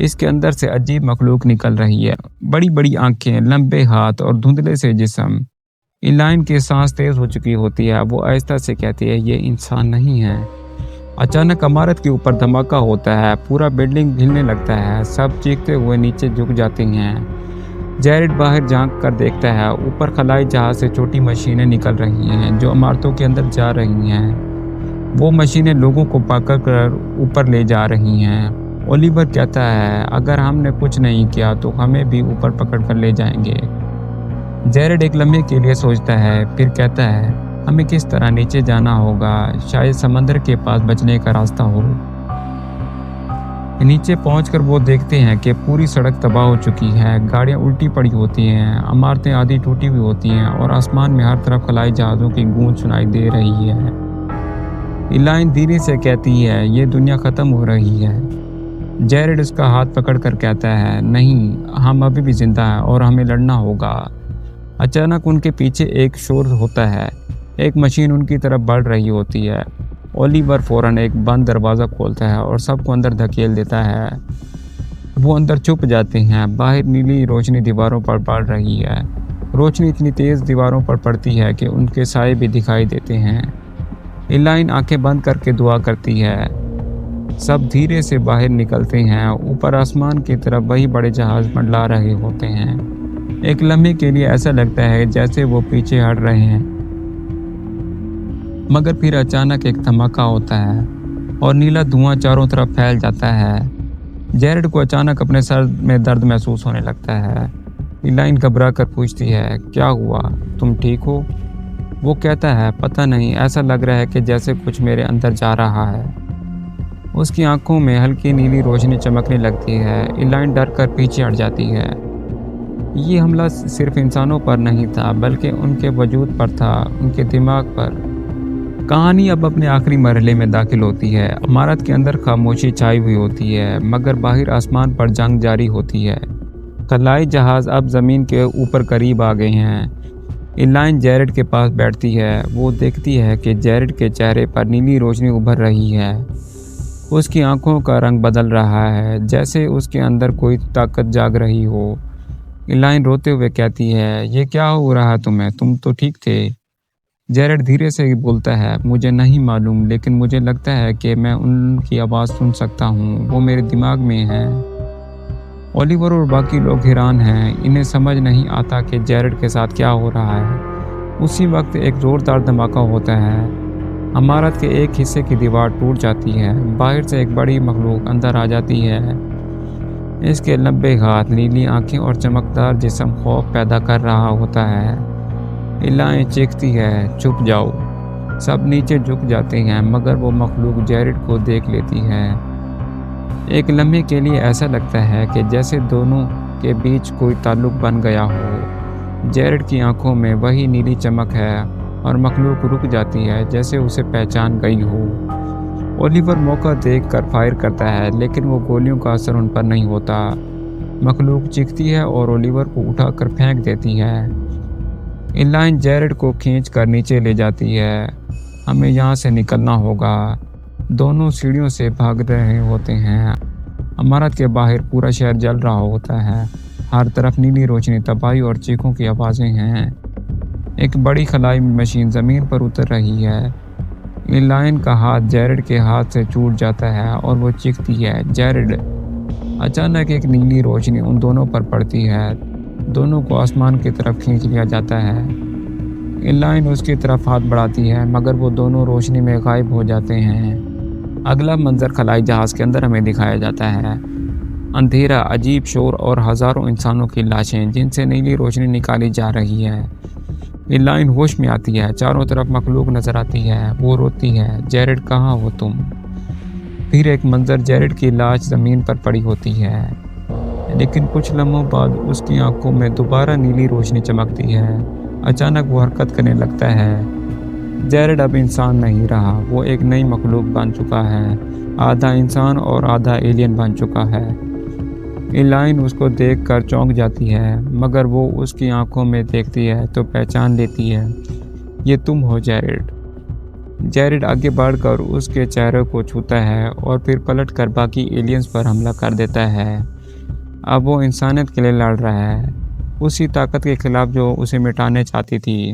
اس کے اندر سے عجیب مخلوق نکل رہی ہے، بڑی بڑی آنکھیں، لمبے ہاتھ اور دھندلے سے جسم۔ ایلائن کی سانس تیز ہو چکی ہوتی ہے، وہ آہستہ سے کہتی ہے یہ انسان نہیں ہے۔ اچانک عمارت کے اوپر دھماکہ ہوتا ہے، پورا بلڈنگ ہلنے لگتا ہے، سب چیختے ہوئے نیچے جھک جاتے ہیں۔ جیرڈ باہر جھانک کر دیکھتا ہے، اوپر خلائی جہاز سے چھوٹی مشینیں نکل رہی ہیں جو عمارتوں کے اندر جا رہی ہیں۔ وہ مشینیں لوگوں کو پکڑ کر اوپر لے جا رہی ہیں۔ اولیور کہتا ہے اگر ہم نے کچھ نہیں کیا تو ہمیں بھی اوپر پکڑ کر لے جائیں گے۔ جیرڈ ایک لمحے کے لیے سوچتا ہے، پھر کہتا ہے ہمیں کس طرح نیچے جانا ہوگا، شاید سمندر کے پاس بچنے کا راستہ ہو۔ نیچے پہنچ کر وہ دیکھتے ہیں کہ پوری سڑک تباہ ہو چکی ہے، گاڑیاں الٹی پڑی ہوتی ہیں، عمارتیں آدھی ٹوٹی ہوئی ہوتی ہیں اور آسمان میں ہر طرف خلائی جہازوں کی گونج سنائی دے رہی ہے۔ ایلائن دھیرے سے کہتی ہے یہ دنیا ختم ہو رہی ہے۔ جیرڈ اس کا ہاتھ پکڑ کر کہتا ہے نہیں، ہم ابھی بھی زندہ ہیں اور ہمیں لڑنا ہوگا۔ اچانک ان کے پیچھے ایک شور ہوتا ہے، ایک مشین ان کی طرف بڑھ رہی ہوتی ہے۔ اولیور فوراً ایک بند دروازہ کھولتا ہے اور سب کو اندر دھکیل دیتا ہے۔ وہ اندر چھپ جاتے ہیں، باہر نیلی روشنی دیواروں پر پڑ رہی ہے۔ روشنی اتنی تیز دیواروں پر پڑتی ہے کہ ان کے سائے بھی دکھائی دیتے ہیں۔ ایلائن آنکھیں بند کر کے دعا کرتی ہے۔ سب دھیرے سے باہر نکلتے ہیں، اوپر آسمان کی طرف وہی بڑے جہاز منڈلا رہے ہوتے ہیں۔ ایک لمحے کے لیے ایسا لگتا ہے جیسے وہ پیچھے ہٹ رہے ہیں، مگر پھر اچانک ایک دھماکہ ہوتا ہے اور نیلا دھواں چاروں طرف پھیل جاتا ہے۔ جیرڈ کو اچانک اپنے سر میں درد محسوس ہونے لگتا ہے۔ ایلائن گھبرا کر پوچھتی ہے کیا ہوا، تم ٹھیک ہو؟ وہ کہتا ہے پتہ نہیں، ایسا لگ رہا ہے کہ جیسے کچھ میرے اندر جا رہا ہے۔ اس کی آنکھوں میں ہلکی نیلی روشنی چمکنے لگتی ہے۔ ایلائن ڈر کر پیچھے ہٹ جاتی ہے۔ یہ حملہ صرف انسانوں پر نہیں تھا بلکہ ان کے وجود پر تھا، ان کے دماغ پر۔ کہانی اب اپنے آخری مرحلے میں داخل ہوتی ہے۔ عمارت کے اندر خاموشی چھائی ہوئی ہوتی ہے، مگر باہر آسمان پر جنگ جاری ہوتی ہے۔ خلائی جہاز اب زمین کے اوپر قریب آ گئے ہیں۔ ایلائن جیرڈ کے پاس بیٹھتی ہے، وہ دیکھتی ہے کہ جیرڈ کے چہرے پر نیلی روشنی ابھر رہی ہے۔ اس کی آنکھوں کا رنگ بدل رہا ہے، جیسے اس کے اندر کوئی طاقت جاگ رہی ہو۔ ایلائن روتے ہوئے کہتی ہے یہ کیا ہو رہا تمہیں، تم تو ٹھیک تھے۔ جیرڈ دھیرے سے بولتا ہے مجھے نہیں معلوم، لیکن مجھے لگتا ہے کہ میں ان کی آواز سن سکتا ہوں، وہ میرے دماغ میں ہے۔ اولیور اور باقی لوگ حیران ہیں، انہیں سمجھ نہیں آتا کہ جیرڈ کے ساتھ کیا ہو رہا ہے۔ اسی وقت ایک زوردار دھماکہ ہوتا ہے، عمارت کے ایک حصے کی دیوار ٹوٹ جاتی ہے، باہر سے ایک بڑی مخلوق اندر آ جاتی ہے۔ اس کے لمبے ہاتھ، نیلی آنکھیں اور چمکدار جسم خوف پیدا کر رہا ہوتا ہے۔ ایلائن چیختی ہے چھپ جاؤ۔ سب نیچے جھک جاتے ہیں، مگر وہ مخلوق جیرڈ کو دیکھ لیتی ہے۔ ایک لمحے کے لیے ایسا لگتا ہے کہ جیسے دونوں کے بیچ کوئی تعلق بن گیا ہو۔ جیرڈ کی آنکھوں میں وہی نیلی چمک ہے اور مخلوق رک جاتی ہے جیسے اسے پہچان گئی ہو۔ اولیور موقع دیکھ کر فائر کرتا ہے، لیکن وہ گولیوں کا اثر ان پر نہیں ہوتا۔ مخلوق چیختی ہے اور اولیور کو اٹھا کر پھینک دیتی ہے۔ ایلائن جیرڈ کو کھینچ کر نیچے لے جاتی ہے۔ ہمیں یہاں سے نکلنا ہوگا۔ دونوں سیڑھیوں سے بھاگ رہے ہوتے ہیں۔ عمارت کے باہر پورا شہر جل رہا ہوتا ہے، ہر طرف نیلی روشنی، تباہی اور چیخوں کی آوازیں ہیں۔ ایک بڑی خلائی مشین زمین پر اتر رہی ہے۔ ایلائن کا ہاتھ جیرڈ کے ہاتھ سے چھوٹ جاتا ہے اور وہ چیختی ہے جیرڈ۔ اچانک ایک نیلی روشنی ان دونوں پر پڑتی ہے، دونوں کو آسمان کی طرف کھینچ لیا جاتا ہے۔ ایلائن اس کی طرف ہاتھ بڑھاتی ہے، مگر وہ دونوں روشنی میں غائب ہو جاتے ہیں۔ اگلا منظر خلائی جہاز کے اندر ہمیں دکھایا جاتا ہے۔ اندھیرا، عجیب شور اور ہزاروں انسانوں کی لاشیں جن سے نیلی روشنی نکالی جا رہی ہے۔ ایلائن ہوش میں آتی ہے، چاروں طرف مخلوق نظر آتی ہے، وہ روتی ہے جیرڈ کہاں ہو تم؟ پھر ایک منظر جیرڈ کی لاش زمین پر پڑی ہوتی ہے، لیکن کچھ لمحوں بعد اس کی آنکھوں میں دوبارہ نیلی روشنی چمکتی ہے۔ اچانک وہ حرکت کرنے لگتا ہے۔ جیرڈ اب انسان نہیں رہا، وہ ایک نئی مخلوق بن چکا ہے، آدھا انسان اور آدھا ایلین بن چکا ہے۔ ایلائن اس کو دیکھ کر چونک جاتی ہے، مگر وہ اس کی آنکھوں میں دیکھتی ہے تو پہچان لیتی ہے، یہ تم ہو جیرڈ۔ جیرڈ آگے بڑھ کر اس کے چہرے کو چھوتا ہے اور پھر پلٹ کر باقی ایلینز پر حملہ کر دیتا ہے۔ اب وہ انسانیت کے لیے لڑ رہا ہے، اسی طاقت کے خلاف جو اسے مٹانے چاہتی تھی۔